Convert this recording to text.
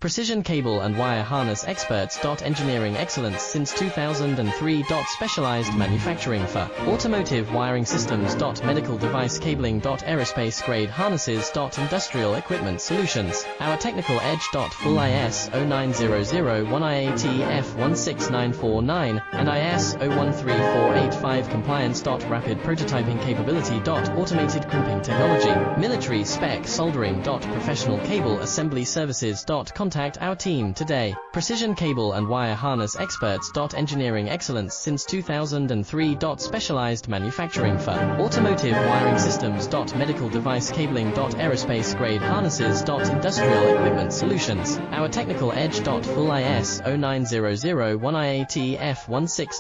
Precision cable and wire harness experts. Engineering excellence since 2003. Specialized manufacturing for automotive wiring systems. Medical device cabling. Aerospace grade harnesses. Industrial equipment solutions. Our technical edge. Full ISO 9001 IATF 16949 and ISO 13485 compliance. Rapid prototyping capability. Automated crimping technology. Military spec soldering. Professional cable assembly services. Contact our team today. Precision cable and wire harness experts. Engineering excellence since 2003. Specialized manufacturing for automotive wiring systems. Medical device cabling. Aerospace grade harnesses. Industrial equipment solutions. Our technical edge. Full ISO 9001 IATF 169